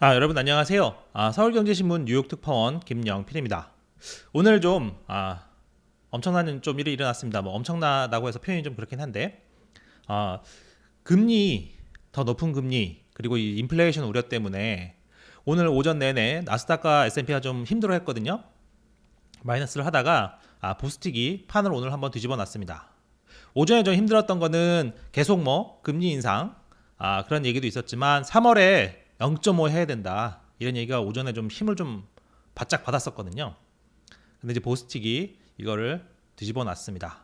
여러분 안녕하세요. 서울경제신문 뉴욕 특파원 김영필입니다. 오늘 좀 엄청난 좀 일이 일어났습니다. 뭐 엄청나다고 해서 표현이 좀 그렇긴 한데 금리 더 높은 금리 그리고 이 인플레이션 우려 때문에 오늘 오전 내내 나스닥과 S&P가 좀 힘들어했거든요. 마이너스를 하다가 보스틱이 판을 오늘 한번 뒤집어 놨습니다. 오전에 좀 힘들었던 거는 계속 뭐 금리 인상 그런 얘기도 있었지만 3월에 0.5 해야 된다 이런 얘기가 오전에 좀 힘을 좀 바짝 받았었거든요. 근데 이제 보스틱이 이거를 뒤집어 놨습니다.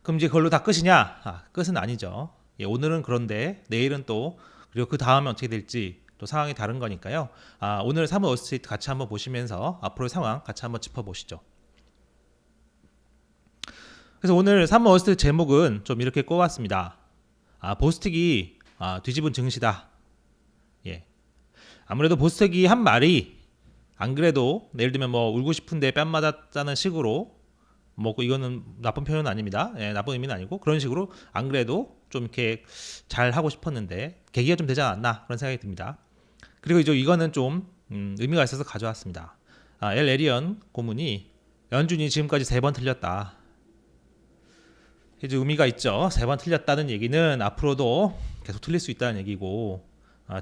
그럼 이제 그걸로 다 끝이냐? 끝은 아니죠. 오늘은 그런데 내일은 또 그리고 그 다음에 어떻게 될지 또 상황이 다른 거니까요. 오늘 3월 월스트리트 같이 한번 보시면서 앞으로의 상황 같이 한번 짚어보시죠. 그래서 오늘 3월 월스트리트 제목은 좀 이렇게 꼽았습니다. 보스틱이 뒤집은 증시다. 아무래도 보스틱이 한 말이 안 그래도 예를 들면 뭐 울고 싶은데 뺨 맞았다는 식으로 뭐 이거는 나쁜 표현은 아닙니다. 나쁜 의미는 아니고 그런 식으로 안 그래도 좀 이렇게 잘 하고 싶었는데 계기가 좀 되지 않았나 그런 생각이 듭니다. 그리고 이제 이거는 좀 의미가 있어서 가져왔습니다. 엘 에리언 고문이 연준이 지금까지 3번 틀렸다. 이제 의미가 있죠. 3번 틀렸다는 얘기는 앞으로도 계속 틀릴 수 있다는 얘기고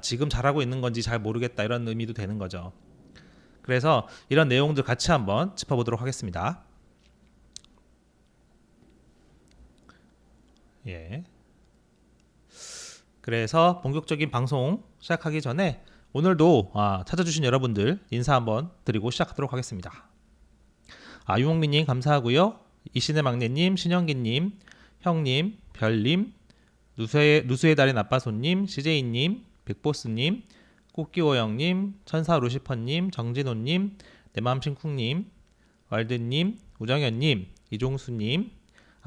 지금 잘하고 있는 건지 잘 모르겠다 이런 의미도 되는 거죠. 그래서 이런 내용들 같이 한번 짚어보도록 하겠습니다. 그래서 본격적인 방송 시작하기 전에 오늘도 찾아주신 여러분들 인사 한번 드리고 시작하도록 하겠습니다. 유홍민님 감사하고요. 이신의 막내님, 신영기님, 형님, 별님, 누수의 달인 아빠손님, CJ님, 빅보스님, 꽃기호영님, 천사 루시퍼님, 정진호님, 내맘신쿵님, 월드님, 우정현님, 이종수님,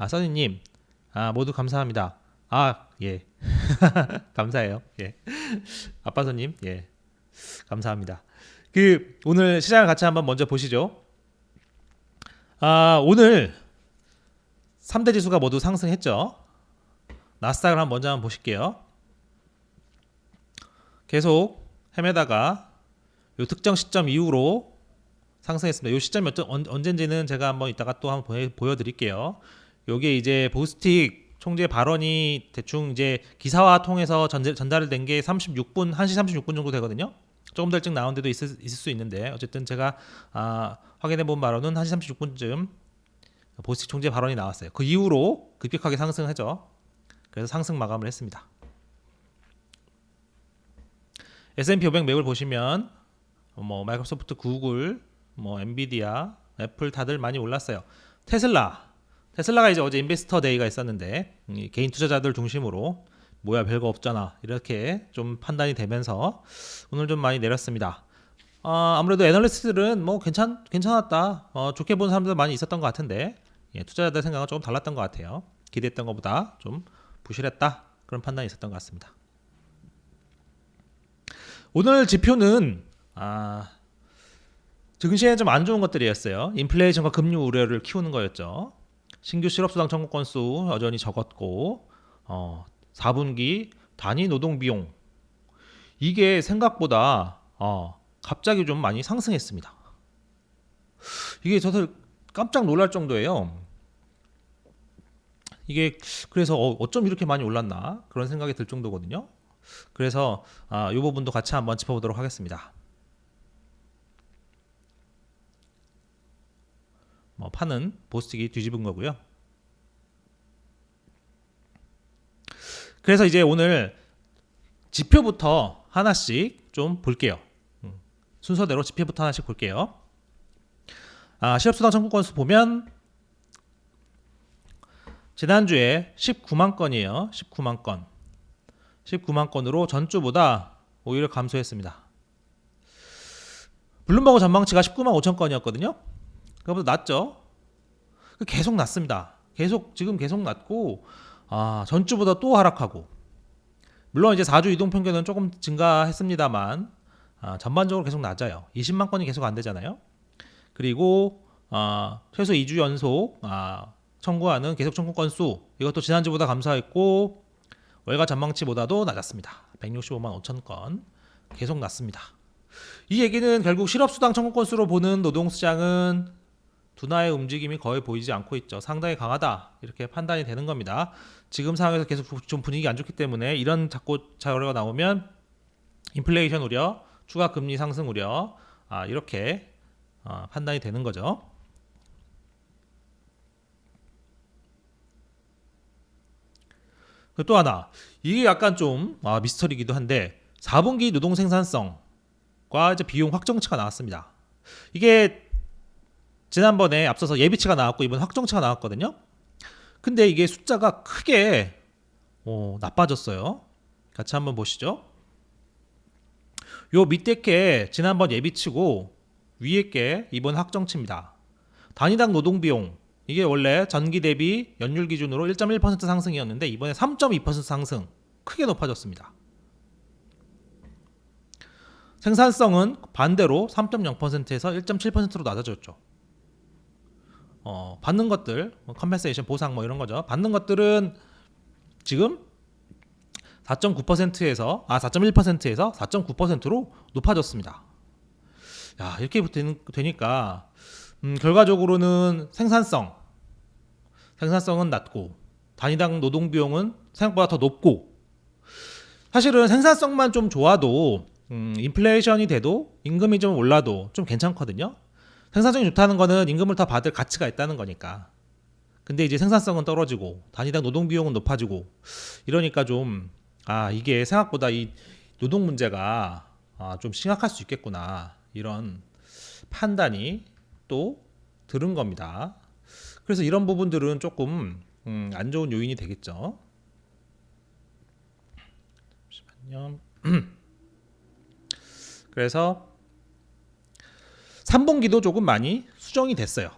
써니님, 모두 감사합니다. 예. 감사해요. 예. 아빠손님, 예. 감사합니다. 오늘 시장을 같이 한번 먼저 보시죠. 오늘 3대 지수가 모두 상승했죠. 나스닥을 먼저 한번 보실게요. 계속 헤매다가 요 특정 시점 이후로 상승했습니다. 요 시점이 언젠지는 제가 한번 이따가 또 한번 보여드릴게요. 요게 이제 보스틱 총재 발언이 대충 이제 기사화 통해서 전달을 된 게 36분, 1시 36분 정도 되거든요. 조금 더 일찍 나온 데도 있을 수 있는데 어쨌든 제가 확인해 본 바로는 1시 36분쯤 보스틱 총재 발언이 나왔어요. 그 이후로 급격하게 상승하죠. 그래서 상승 마감을 했습니다. S&P 500 맥을 보시면 뭐 마이크로소프트, 구글, 뭐 엔비디아, 애플 다들 많이 올랐어요. 테슬라가 이제 어제 인베스터 데이가 있었는데 개인 투자자들 중심으로 뭐야 별거 없잖아 이렇게 좀 판단이 되면서 오늘 좀 많이 내렸습니다. 아무래도 애널리스트들은 뭐 괜찮았다 좋게 본 사람들 많이 있었던 것 같은데 투자자들 생각은 조금 달랐던 것 같아요. 기대했던 것보다 좀 부실했다 그런 판단이 있었던 것 같습니다. 오늘 지표는 증시에 좀 안 좋은 것들이었어요. 인플레이션과 금리 우려를 키우는 거였죠. 신규 실업수당 청구 건수 여전히 적었고 4분기 단위 노동 비용 이게 생각보다 갑자기 좀 많이 상승했습니다. 이게 저도 깜짝 놀랄 정도예요. 이게 그래서 어쩜 이렇게 많이 올랐나 그런 생각이 들 정도거든요. 그래서 이 부분도 같이 한번 짚어보도록 하겠습니다. 판은 보스틱이 뒤집은 거고요. 그래서 이제 오늘 지표부터 하나씩 좀 볼게요. 순서대로 지표부터 하나씩 볼게요. 실업수당 청구 건수 보면 지난주에 19만 건이에요. 19만 건. 19만 건으로 전주보다 오히려 감소했습니다. 블룸버그 전망치가 19만 5천 건이었거든요. 그거보다 낮죠. 계속 낮습니다. 지금 계속 낮고 전주보다 또 하락하고 물론 이제 4주 이동평균은 조금 증가했습니다만 전반적으로 계속 낮아요. 20만 건이 계속 안 되잖아요. 그리고 최소 2주 연속 청구하는 계속 청구 건수 이것도 지난주보다 감소했고 월가 전망치보다도 낮았습니다. 165만 5천 건. 계속 났습니다. 이 얘기는 결국 실업수당 청구 건수로 보는 노동시장은 둔화의 움직임이 거의 보이지 않고 있죠. 상당히 강하다 이렇게 판단이 되는 겁니다. 지금 상황에서 계속 좀 분위기 안 좋기 때문에 이런 자꾸 자료가 나오면 인플레이션 우려, 추가 금리 상승 우려 이렇게 판단이 되는 거죠. 또 하나 이게 약간 좀 미스터리이기도 한데 4분기 노동 생산성과 이제 비용 확정치가 나왔습니다. 이게 지난번에 앞서서 예비치가 나왔고 이번 확정치가 나왔거든요. 근데 이게 숫자가 크게 나빠졌어요. 같이 한번 보시죠. 요 밑에 게 지난번 예비치고 위에 게 이번 확정치입니다. 단위당 노동비용 이게 원래 전기 대비 연율 기준으로 1.1% 상승이었는데 이번에 3.2% 상승 크게 높아졌습니다. 생산성은 반대로 3.0%에서 1.7%로 낮아졌죠. 받는 것들 컴펜세이션 보상 뭐 이런 거죠. 받는 것들은 지금 4.9%에서 4.1%에서 4.9%로 높아졌습니다. 야, 이렇게 되니까 결과적으로는 생산성은 낮고 단위당 노동 비용은 생각보다 더 높고 사실은 생산성만 좀 좋아도 인플레이션이 돼도 임금이 좀 올라도 좀 괜찮거든요. 생산성이 좋다는 거는 임금을 더 받을 가치가 있다는 거니까. 근데 이제 생산성은 떨어지고 단위당 노동 비용은 높아지고 이러니까 좀 이게 생각보다 이 노동 문제가 좀 심각할 수 있겠구나 이런 판단이 또 들은 겁니다. 그래서 이런 부분들은 조금 안 좋은 요인이 되겠죠. 잠시만요. 그래서 3분기도 조금 많이 수정이 됐어요.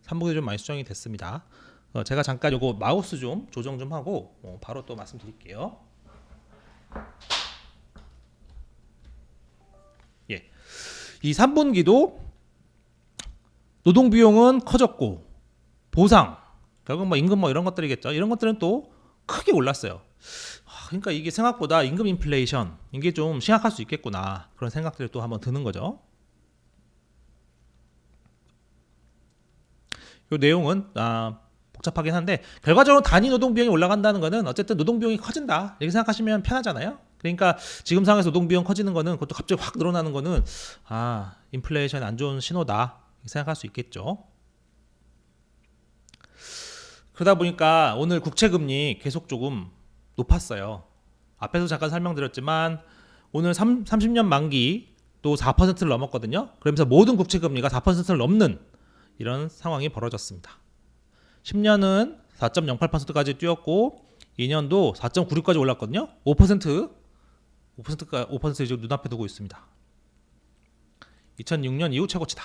3분기도 좀 많이 수정이 됐습니다. 제가 잠깐 요거 마우스 좀 조정 좀 하고 바로 또 말씀드릴게요. 예, 이 3분기도 노동 비용은 커졌고 보상 결국 뭐 임금 뭐 이런 것들이겠죠. 이런 것들은 또 크게 올랐어요. 그러니까 이게 생각보다 임금 인플레이션 이게 좀 심각할 수 있겠구나 그런 생각들이 또 한번 드는 거죠. 이 내용은 복잡하긴 한데 결과적으로 단위 노동 비용이 올라간다는 거는 어쨌든 노동 비용이 커진다 이렇게 생각하시면 편하잖아요. 그러니까 지금 상황에서 노동 비용 커지는 거는 그것도 갑자기 확 늘어나는 거는 인플레이션 안 좋은 신호다 이렇게 생각할 수 있겠죠. 그러다 보니까 오늘 국채 금리 계속 조금 높았어요. 앞에서 잠깐 설명드렸지만 오늘 30년 만기 또 4%를 넘었거든요. 그러면서 모든 국채 금리가 4%를 넘는 이런 상황이 벌어졌습니다. 10년은 4.08%까지 뛰었고 2년도 4.96까지 올랐거든요. 5% 이제 눈앞에 두고 있습니다. 2006년 이후 최고치다.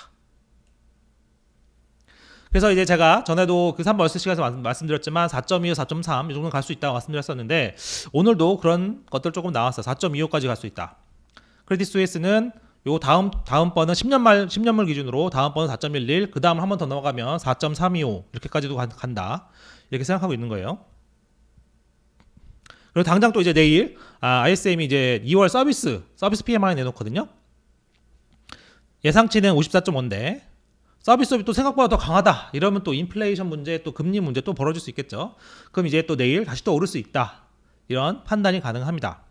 그래서 이제 제가 전에도 그 3번 시간에서 말씀드렸지만 4.25, 4.3 이 정도 갈 수 있다고 말씀드렸었는데 오늘도 그런 것들 조금 나왔어요. 4.25까지 갈 수 있다. 크레딧 스위스는 요 다음번은 10년물 기준으로 다음번은 4.11, 그 다음 한 번 더 넘어가면 4.325 이렇게까지도 간다. 이렇게 생각하고 있는 거예요. 그리고 당장 또 이제 내일 ISM이 이제 2월 서비스 PMI 내놓거든요. 예상치는 54.5인데 서비스업이 또 생각보다 더 강하다. 이러면 또 인플레이션 문제, 또 금리 문제 또 벌어질 수 있겠죠. 그럼 이제 또 내일 다시 또 오를 수 있다. 이런 판단이 가능합니다.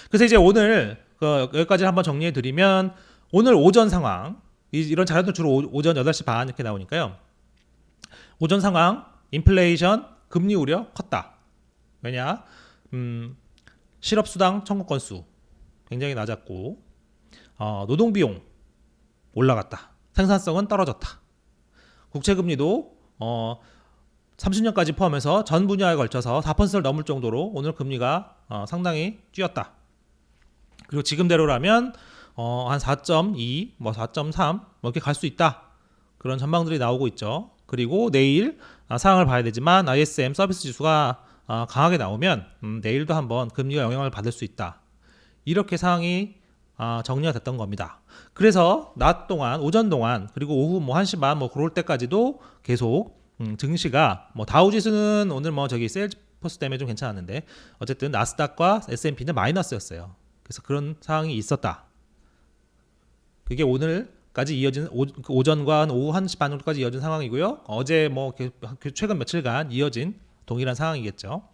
그래서 이제 오늘 여기까지 한번 정리해 드리면 오늘 오전 상황 이런 자료도 주로 오전 8시 반 이렇게 나오니까요. 오전 상황 인플레이션 금리 우려 컸다. 왜냐? 실업수당 청구 건수 굉장히 낮았고 노동비용 올라갔다. 생산성은 떨어졌다. 국채금리도 30년까지 포함해서 전 분야에 걸쳐서 4%를 넘을 정도로 오늘 금리가 상당히 뛰었다. 그리고 지금대로라면 한 4.2, 뭐 4.3 뭐 이렇게 갈 수 있다. 그런 전망들이 나오고 있죠. 그리고 내일 상황을 봐야 되지만 ISM 서비스 지수가 강하게 나오면 내일도 한번 금리가 영향을 받을 수 있다. 이렇게 상황이 정리가 됐던 겁니다. 그래서 낮 동안, 오전 동안, 그리고 오후 뭐 1시 반 뭐 그럴 때까지도 계속 증시가 뭐 다우지수는 오늘 뭐 저기 세일즈포스 때문에 좀 괜찮았는데 어쨌든 나스닥과 S&P는 마이너스였어요. 그래서 그런 상황이 있었다. 그게 오늘까지 이어진 오전과 오후 1시 반 정도까지 이어진 상황이고요. 어제 뭐 최근 며칠간 이어진 동일한 상황이겠죠.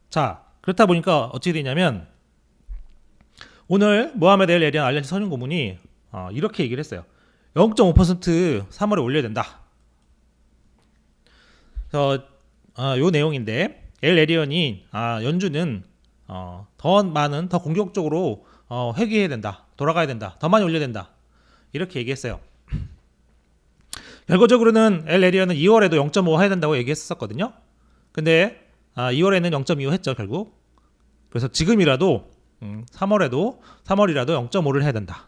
자, 그렇다 보니까 어떻게 되냐면 오늘 모하메드 엘 에리안 알렌시 선임 고문이 이렇게 얘기를 했어요. 0.5% 3월에 올려야 된다. 그래서 요 내용인데 엘 에리언이 연준은 더 많은 더 공격적으로 회귀해야 된다. 돌아가야 된다. 더 많이 올려야 된다. 이렇게 얘기했어요. 결과적으로는 엘 에리언은 2월에도 0.5 해야 된다고 얘기했었거든요. 근데 2월에는 0.25 했죠 결국. 그래서 지금이라도 3월이라도 0.5를 해야 된다.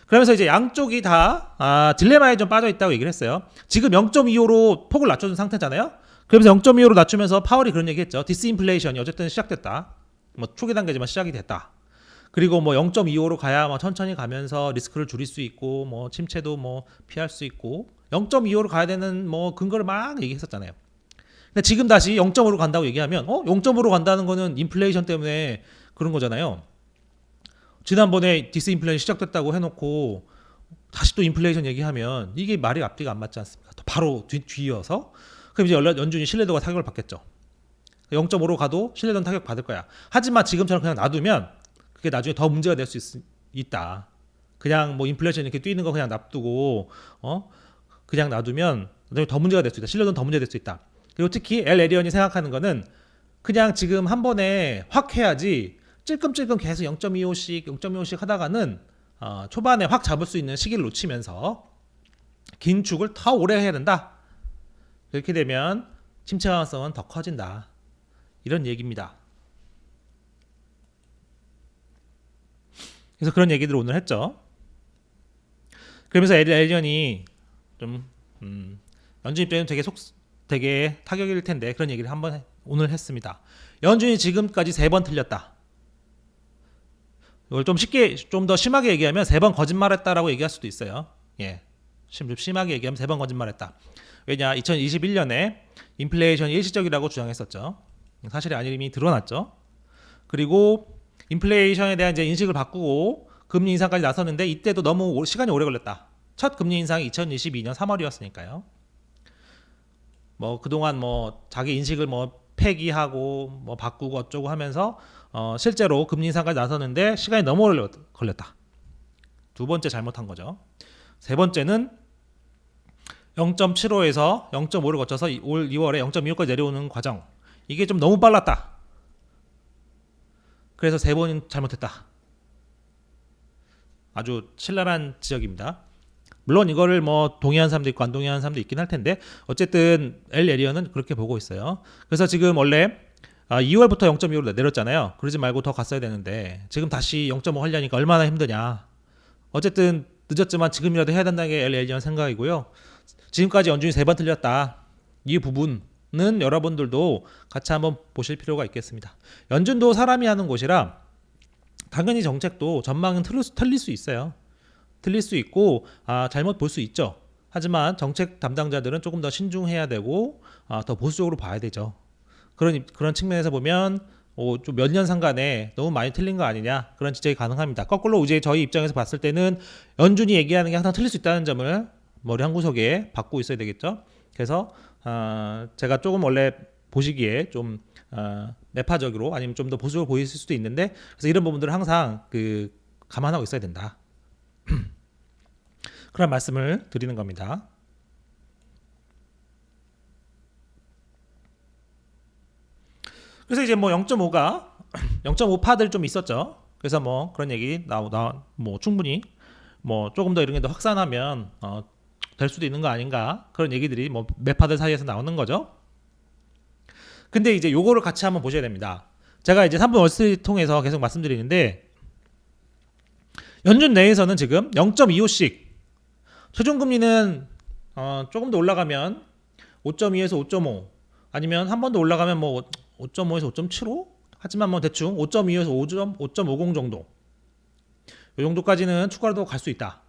그러면서 이제 양쪽이 다 딜레마에 좀 빠져 있다고 얘기를 했어요. 지금 0.25로 폭을 낮춰준 상태잖아요. 그러면서 0.25로 낮추면서 파월이 그런 얘기했죠. 디스인플레이션이 어쨌든 시작됐다. 뭐 초기 단계지만 시작이 됐다. 그리고 뭐 0.25로 가야 뭐 천천히 가면서 리스크를 줄일 수 있고 뭐 침체도 뭐 피할 수 있고 0.25로 가야 되는 뭐 근거를 막 얘기했었잖아요. 근데 지금 다시 0.5로 간다고 얘기하면 0.5로 간다는 거는 인플레이션 때문에 그런 거잖아요. 지난번에 디스인플레이션 시작됐다고 해놓고 다시 또 인플레이션 얘기하면 이게 말이 앞뒤가 안 맞지 않습니까? 또 바로 뒤이어서 그럼 이제 연준이 신뢰도가 타격을 받겠죠. 0.5로 가도 신뢰도는 타격 받을 거야. 하지만 지금처럼 그냥 놔두면 그게 나중에 더 문제가 될 수 있다. 그냥 뭐 인플레이션 이렇게 뛰는 거 그냥 놔두고 그냥 놔두면 나중에 더 문제가 될 수 있다. 신뢰도는 더 문제가 될 수 있다. 그리고 특히 엘 에리언이 생각하는 거는 그냥 지금 한 번에 확 해야지 찔끔찔끔 계속 0.25씩 하다가는 초반에 확 잡을 수 있는 시기를 놓치면서 긴축을 더 오래 해야 된다. 그렇게 되면 침체 가능성은 더 커진다. 이런 얘기입니다. 그래서 그런 얘기들을 오늘 했죠. 그러면서 에리언이 좀 연준 입장에는 되게 타격일 텐데 그런 얘기를 한번 오늘 했습니다. 연준이 지금까지 3번 틀렸다. 이걸 좀 더 심하게 얘기하면 3번 거짓말했다라고 얘기할 수도 있어요. 예, 좀 심하게 얘기하면 3번 거짓말했다. 왜냐, 2021년에 인플레이션이 일시적이라고 주장했었죠. 사실이 아닌 이미 드러났죠. 그리고 인플레이션에 대한 이제 인식을 바꾸고 금리 인상까지 나섰는데 이때도 너무 시간이 오래 걸렸다. 첫 금리 인상이 2022년 3월이었으니까요. 뭐 그동안 뭐 자기 인식을 뭐 폐기하고 뭐 바꾸고 어쩌고 하면서 실제로 금리 인상까지 나섰는데 시간이 너무 오래 걸렸다. 두 번째 잘못한 거죠. 세 번째는 0.75에서 0.5를 거쳐서 올 2월에 0.25까지 내려오는 과정. 이게 좀 너무 빨랐다. 그래서 3번 잘못했다. 아주 신랄한 지적입니다. 물론 이거를 뭐 동의하는 사람도 있고 안 동의하는 사람도 있긴 할 텐데 어쨌든 엘 에리언은 그렇게 보고 있어요. 그래서 지금 원래 2월부터 0.25로 내렸잖아요. 그러지 말고 더 갔어야 되는데 지금 다시 0.5 하려니까 얼마나 힘드냐. 어쨌든 늦었지만 지금이라도 해야 된다는 게 엘 에리언 생각이고요. 지금까지 연준이 3번 틀렸다. 이 부분은 여러분들도 같이 한번 보실 필요가 있겠습니다. 연준도 사람이 하는 곳이라 당연히 정책도 전망은 틀릴 수 있어요. 틀릴 수 있고 잘못 볼 수 있죠. 하지만 정책 담당자들은 조금 더 신중해야 되고 더 보수적으로 봐야 되죠. 그런 측면에서 보면 좀 몇 년 상간에 너무 많이 틀린 거 아니냐 그런 지적이 가능합니다. 거꾸로 이제 저희 입장에서 봤을 때는 연준이 얘기하는 게 항상 틀릴 수 있다는 점을 머리 한 구석에 받고 있어야 되겠죠. 그래서 제가 조금 원래 보시기에 좀 매파적으로 아니면 좀 더 보수적으로 보일 수도 있는데 그래서 이런 부분들을 항상 감안하고 있어야 된다. 그런 말씀을 드리는 겁니다. 그래서 이제 뭐 0.5가 0.5파들 좀 있었죠. 그래서 뭐 그런 얘기 뭐 충분히 뭐 조금 더 이런 게 더 확산하면 될 수도 있는 거 아닌가 그런 얘기들이 뭐 매파들 사이에서 나오는 거죠. 근데 이제 요거를 같이 한번 보셔야 됩니다. 제가 이제 3분 월스트리트 통해서 계속 말씀드리는데 연준 내에서는 지금 0.25씩 최종 금리는 조금 더 올라가면 5.2에서 5.5 아니면 한 번 더 올라가면 뭐 5.5에서 5.75 하지만 뭐 대충 5.2에서 5.50 정도 이 정도까지는 추가로 갈 수 있다.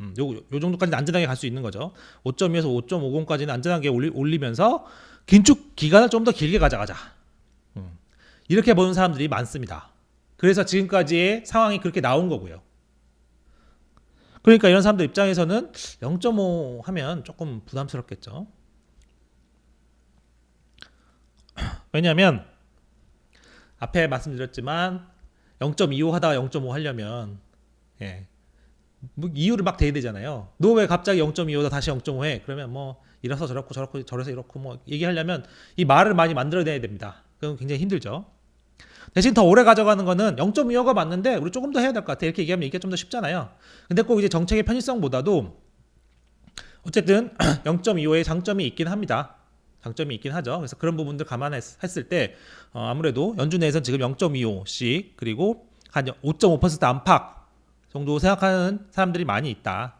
요 정도까지는 안전하게 갈 수 있는 거죠. 5.2에서 5.50까지는 안전하게 올리면서 긴축 기간을 좀 더 길게 가져가자. 이렇게 보는 사람들이 많습니다. 그래서 지금까지의 상황이 그렇게 나온 거고요. 그러니까 이런 사람들 입장에서는 0.5 하면 조금 부담스럽겠죠. 왜냐하면 앞에 말씀드렸지만 0.25 하다가 0.5 하려면 뭐 이유를 막 대야 되잖아요. 너 왜 갑자기 0.25다 다시 0.5 해? 그러면 뭐 이래서 저렇고 저렇고 저래서 이렇고 뭐 얘기하려면 이 말을 많이 만들어내야 됩니다. 그럼 굉장히 힘들죠. 대신 더 오래 가져가는 거는 0.25가 맞는데 우리 조금 더 해야 될 것 같아. 이렇게 얘기하면 이게 좀 더 쉽잖아요. 근데 꼭 이제 정책의 편의성보다도 어쨌든 0.25의 장점이 있긴 합니다. 장점이 있긴 하죠. 그래서 그런 부분들 감안했을 때 아무래도 연준 내에서는 지금 0.25씩 그리고 한 5.5% 안팎 정도 생각하는 사람들이 많이 있다.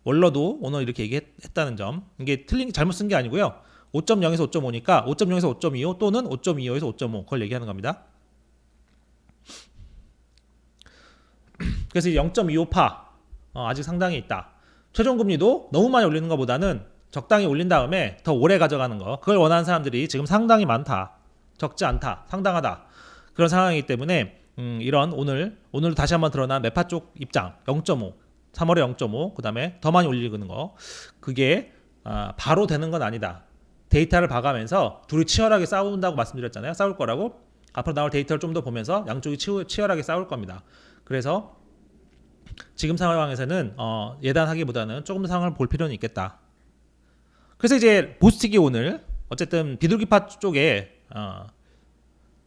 원러도 오늘 이렇게 얘기했다는 점. 이게 잘못 쓴 게 아니고요. 5.0에서 5.5니까 5.0에서 5.25 또는 5.25에서 5.5 그걸 얘기하는 겁니다. 그래서 0.25파 아직 상당히 있다. 최종금리도 너무 많이 올리는 것보다는 적당히 올린 다음에 더 오래 가져가는 거 그걸 원하는 사람들이 지금 상당히 많다. 적지 않다. 상당하다. 그런 상황이기 때문에 이런 오늘 다시 한번 드러난 매파 쪽 입장 0.5 3월에 0.5 그 다음에 더 많이 올리는 거 그게 바로 되는 건 아니다. 데이터를 봐가면서 둘이 치열하게 싸운다고 말씀드렸잖아요. 싸울 거라고. 앞으로 나올 데이터를 좀 더 보면서 양쪽이 치열하게 싸울 겁니다. 그래서 지금 상황에서는 예단하기보다는 조금 더 상황을 볼 필요는 있겠다. 그래서 이제 보스틱이 오늘 어쨌든 비둘기파 쪽에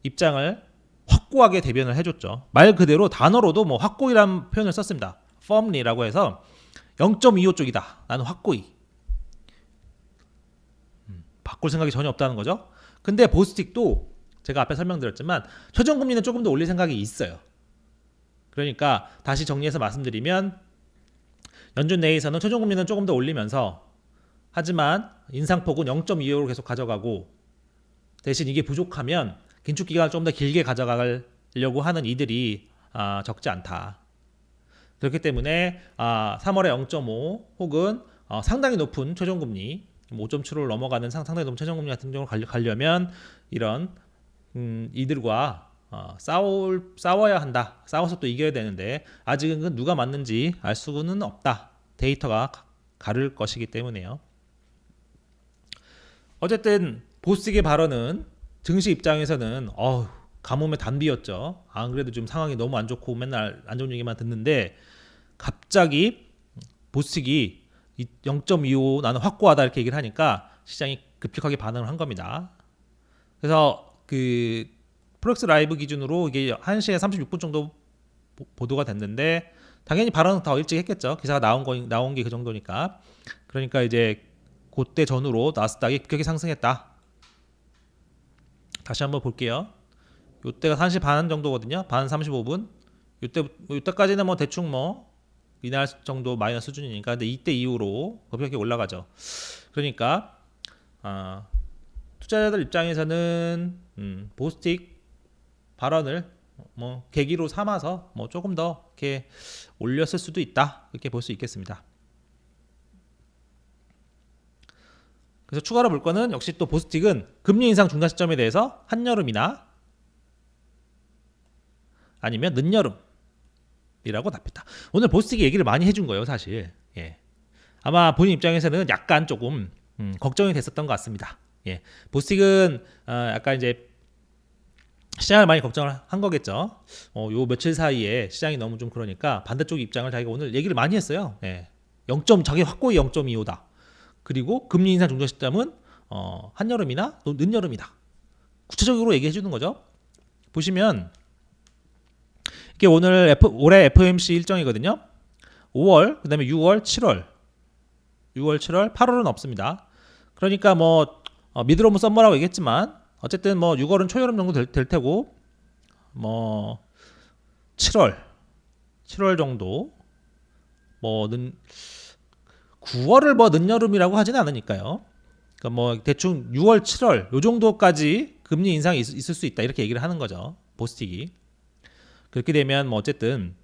입장을 확고하게 대변을 해줬죠. 말 그대로 단어로도 뭐 확고히라는 표현을 썼습니다. firmly라고 해서 0.25 쪽이다. 나는 확고히. 바꿀 생각이 전혀 없다는 거죠. 근데 보스틱도 제가 앞에 설명드렸지만 최종금리는 조금 더 올릴 생각이 있어요. 그러니까 다시 정리해서 말씀드리면 연준 내에서는 최종금리는 조금 더 올리면서 하지만 인상폭은 0.25로 계속 가져가고 대신 이게 부족하면 긴축기간을 좀 더 길게 가져가려고 하는 이들이 적지 않다. 그렇기 때문에 3월에 0.5 혹은 상당히 높은 최종금리 5.75를 넘어가는 상당히 높은 최종금리 같은 경우를 가려면 이런 이들과 싸워야 한다. 싸워서 또 이겨야 되는데 아직은 누가 맞는지 알 수는 없다. 데이터가 가를 것이기 때문에요. 어쨌든 보스틱의 발언은 증시 입장에서는 가뭄의 단비였죠. 안 그래도 좀 상황이 너무 안 좋고 맨날 안 좋은 얘기만 듣는데 갑자기 보스틱이 0.25 나는 확고하다 이렇게 얘기를 하니까 시장이 급격하게 반응을 한 겁니다. 그래서 그 프로엑스 라이브 기준으로 이게 1시에 36분 정도 보도가 됐는데 당연히 발언은 더 일찍 했겠죠. 기사가 나온 게 그 정도니까. 그러니까 이제 그때 전후로 나스닥이 급격히 상승했다. 다시 한번 볼게요. 이때가 1시 반 정도거든요. 반 35분. 이때까지는 뭐 대충 뭐 이날 정도 마이너스 수준이니까. 근데 이때 이후로 급격히 올라가죠. 그러니까 투자자들 입장에서는 보스틱 발언을 뭐 계기로 삼아서 뭐 조금 더 이렇게 올렸을 수도 있다. 이렇게 볼 수 있겠습니다. 그래서 추가로 볼 거는 역시 또 보스틱은 금리 인상 중단 시점에 대해서 한여름이나 아니면 늦여름이라고 답했다. 오늘 보스틱이 얘기를 많이 해준 거예요, 사실. 아마 본인 입장에서는 약간 조금 걱정이 됐었던 것 같습니다. 보스틱은 약간 이제 시장을 많이 걱정을 한 거겠죠. 요 며칠 사이에 시장이 너무 좀 그러니까 반대쪽 입장을 자기가 오늘 얘기를 많이 했어요. 자기 확고히 0.25다. 그리고 금리 인상 중단 시점은 한여름이나 또 늦여름이다. 구체적으로 얘기해 주는 거죠. 보시면 이게 오늘 올해 FOMC 일정이거든요. 5월, 그다음에 6월, 7월. 6월, 7월, 8월은 없습니다. 그러니까 뭐 미드로무 썸머라고 얘기했지만 어쨌든 뭐 6월은 초여름 정도 될 테고 뭐 7월 정도 뭐 9월을 뭐 늦여름이라고 하지는 않으니까요. 그러니까 뭐 대충 6월, 7월 요 정도까지 금리 인상이 있을 수 있다 이렇게 얘기를 하는 거죠. 보스틱이. 그렇게 되면 뭐 어쨌든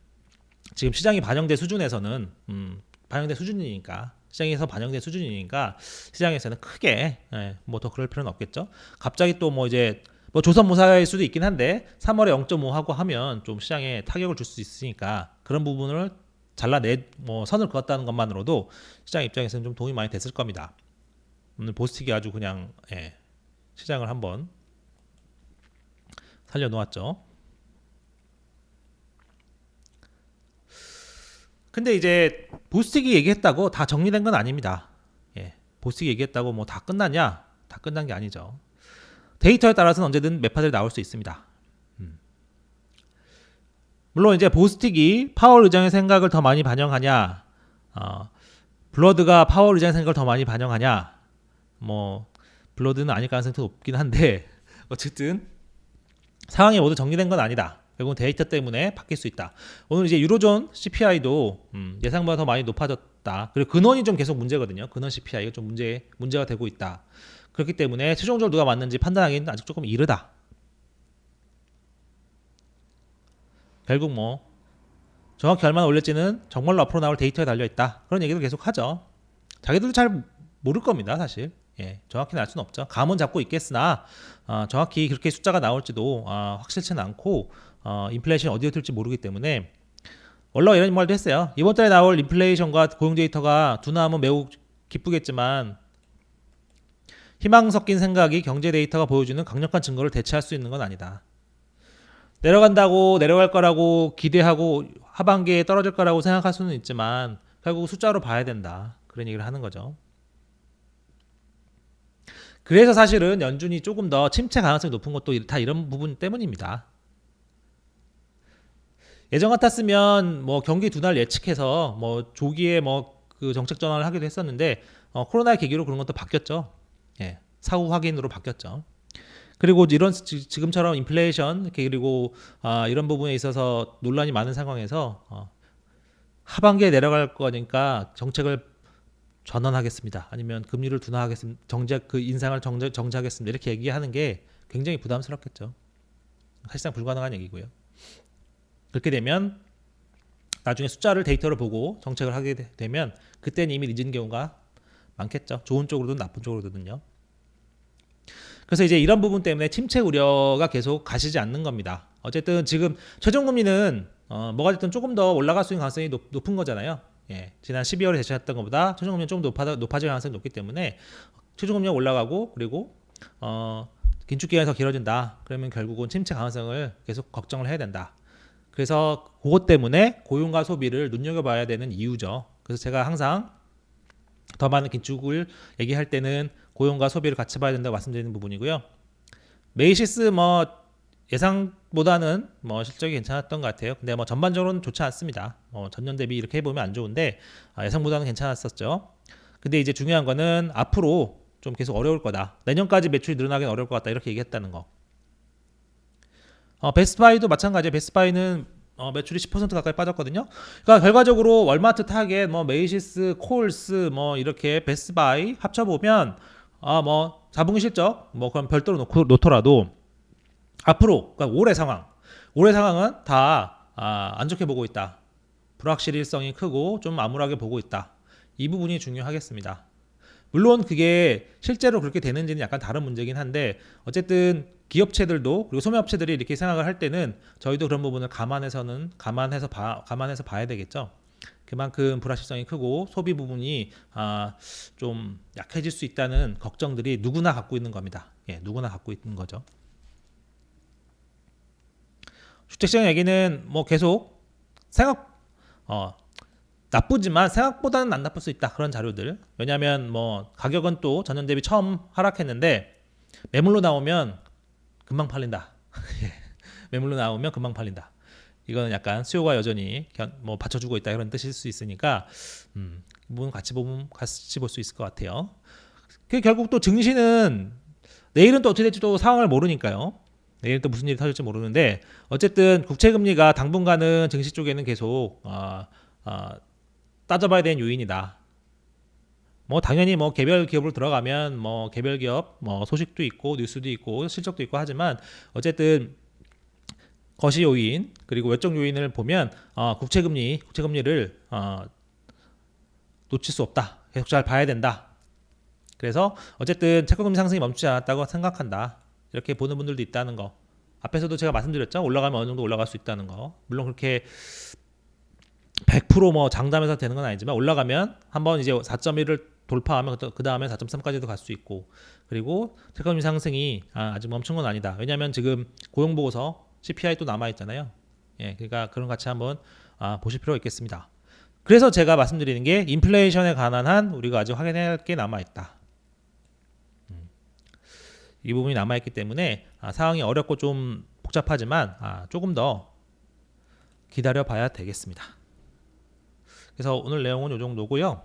지금 시장이 반영된 수준에서는 반영된 수준이니까 시장에서 반영된 수준이니까 시장에서는 크게 뭐 더 그럴 필요는 없겠죠. 갑자기 또 뭐 이제 뭐 조선모사일 수도 있긴 한데 3월에 0.5 하고 하면 좀 시장에 타격을 줄 수 있으니까 그런 부분을 잘라내 뭐 선을 그었다는 것만으로도 시장 입장에서는 좀 도움이 많이 됐을 겁니다. 오늘 보스틱이 아주 그냥 시장을 한번 살려놓았죠. 근데 이제 보스틱이 얘기했다고 다 정리된 건 아닙니다. 보스틱이 얘기했다고 뭐 다 끝났냐? 다 끝난 게 아니죠. 데이터에 따라서는 언제든 매파들이 나올 수 있습니다. 물론 이제 보스틱이 파월 의장의 생각을 더 많이 반영하냐, 블러드가 파월 의장의 생각을 더 많이 반영하냐, 뭐 블러드는 아닐 가능성이 더 높긴 한데 어쨌든 상황이 모두 정리된 건 아니다. 결국은 데이터 때문에 바뀔 수 있다. 오늘 이제 유로존 CPI도 예상보다 더 많이 높아졌다. 그리고 근원이 좀 계속 문제거든요. 근원 CPI가 좀 문제가 되고 있다. 그렇기 때문에 최종적으로 누가 맞는지 판단하기는 아직 조금 이르다. 결국 뭐 정확히 얼마나 올릴지는 정말로 앞으로 나올 데이터에 달려 있다. 그런 얘기도 계속 하죠. 자기들도 잘 모를 겁니다, 사실. 정확히는 알 수는 없죠. 감은 잡고 있겠으나 정확히 그렇게 숫자가 나올지도 확실치는 않고 인플레이션이 어디에 튈지 모르기 때문에 원래 이런 말도 했어요. 이번 달에 나올 인플레이션과 고용 데이터가 둔화하면 매우 기쁘겠지만 희망 섞인 생각이 경제 데이터가 보여주는 강력한 증거를 대체할 수 있는 건 아니다. 내려간다고 내려갈 거라고 기대하고 하반기에 떨어질 거라고 생각할 수는 있지만 결국 숫자로 봐야 된다. 그런 얘기를 하는 거죠. 그래서 사실은 연준이 조금 더 침체 가능성이 높은 것도 다 이런 부분 때문입니다. 예전 같았으면 뭐 경기 둔화를 예측해서 뭐 조기에 뭐 그 정책 전환을 하기도 했었는데 코로나 계기로 그런 것도 바뀌었죠. 사후 확인으로 바뀌었죠. 그리고 이런 지금처럼 인플레이션 그리고 이런 부분에 있어서 논란이 많은 상황에서 하반기에 내려갈 거니까 정책을 전환하겠습니다. 아니면 금리를 둔화하겠습니다. 정책 그 인상을 정지하겠습니다. 이렇게 얘기하는 게 굉장히 부담스럽겠죠. 사실상 불가능한 얘기고요. 그렇게 되면 나중에 숫자를 데이터를 보고 정책을 하게 되면 그때는 이미 늦은 경우가 많겠죠. 좋은 쪽으로든 나쁜 쪽으로든요. 그래서 이제 이런 부분 때문에 침체 우려가 계속 가시지 않는 겁니다. 어쨌든 지금 최종금리는 뭐가 됐든 조금 더 올라갈 수 있는 가능성이 높은 거잖아요. 지난 12월에 제시했던 것보다 최종금리는 좀 높아질 가능성이 높기 때문에 최종금리가 올라가고 그리고 긴축기간이 더 길어진다. 그러면 결국은 침체 가능성을 계속 걱정을 해야 된다. 그래서 그것 때문에 고용과 소비를 눈여겨봐야 되는 이유죠. 그래서 제가 항상 더 많은 긴축을 얘기할 때는 고용과 소비를 같이 봐야 된다고 말씀드리는 부분이고요. 메이시스 뭐 예상보다는 뭐 실적이 괜찮았던 것 같아요. 근데 뭐 전반적으로는 좋지 않습니다. 전년 대비 이렇게 해보면 안 좋은데 예상보다는 괜찮았었죠. 근데 이제 중요한 거는 앞으로 좀 계속 어려울 거다. 내년까지 매출이 늘어나긴 어려울 것 같다. 이렇게 얘기했다는 거. 베스트바이도 마찬가지예요. 베스트바이는 매출이 10% 가까이 빠졌거든요. 그러니까 결과적으로 월마트, 타겟, 뭐 메이시스, 콜스, 뭐 이렇게 베스트바이 합쳐보면 뭐 자본 실적 뭐 그럼 별도로 놓더라도 앞으로 그러니까 올해 상황은 다 안 좋게 보고 있다. 불확실성이 크고 좀 암울하게 보고 있다. 이 부분이 중요하겠습니다. 물론 그게 실제로 그렇게 되는지는 약간 다른 문제긴 한데 어쨌든 기업체들도 그리고 소매업체들이 이렇게 생각을 할 때는 저희도 그런 부분을 감안해서 봐야 되겠죠. 그만큼 불확실성이 크고 소비 부분이 좀 약해질 수 있다는 걱정들이 누구나 갖고 있는 겁니다. 누구나 갖고 있는 거죠. 주택시장 얘기는 뭐 계속 나쁘지만 생각보다는 안 나쁠 수 있다. 그런 자료들. 왜냐하면 뭐 가격은 또 전년 대비 처음 하락했는데 매물로 나오면 금방 팔린다. 매물로 나오면 금방 팔린다. 이거는 약간 수요가 여전히 뭐 받쳐주고 있다 이런 뜻일 수 있으니까 부분 같이 볼 수 있을 것 같아요. 그 결국 또 증시는 내일은 또 어떻게 될지 또 상황을 모르니까요. 내일 또 무슨 일이 터질지 모르는데 어쨌든 국채금리가 당분간은 증시 쪽에는 계속 따져봐야 되는 요인이다. 뭐 당연히 뭐 개별 기업으로 들어가면 뭐 개별 기업 뭐 소식도 있고 뉴스도 있고 실적도 있고 하지만 어쨌든 거시 요인 그리고 외적 요인을 보면 국채금리를 놓칠 수 없다. 계속 잘 봐야 된다. 그래서 어쨌든 채권금리 상승이 멈추지 않았다고 생각한다. 이렇게 보는 분들도 있다는 거. 앞에서도 제가 말씀드렸죠. 올라가면 어느 정도 올라갈 수 있다는 거. 물론 그렇게 100% 장담해서 되는 건 아니지만 올라가면 한번 이제 4.1을 돌파하면 그 다음에 4.3까지도 갈 수 있고, 그리고 채권금리 상승이 아직 멈춘 건 아니다. 왜냐하면 지금 고용보고서 CPI 또 남아 있잖아요. 예, 그러니까 그런 같이 한번 보실 필요가 있겠습니다. 그래서 제가 말씀드리는 게 인플레이션에 관한 한 우리가 아직 확인해야 할 게 남아 있다. 이 부분이 남아 있기 때문에 상황이 어렵고 좀 복잡하지만 조금 더 기다려 봐야 되겠습니다. 그래서 오늘 내용은 이 정도고요.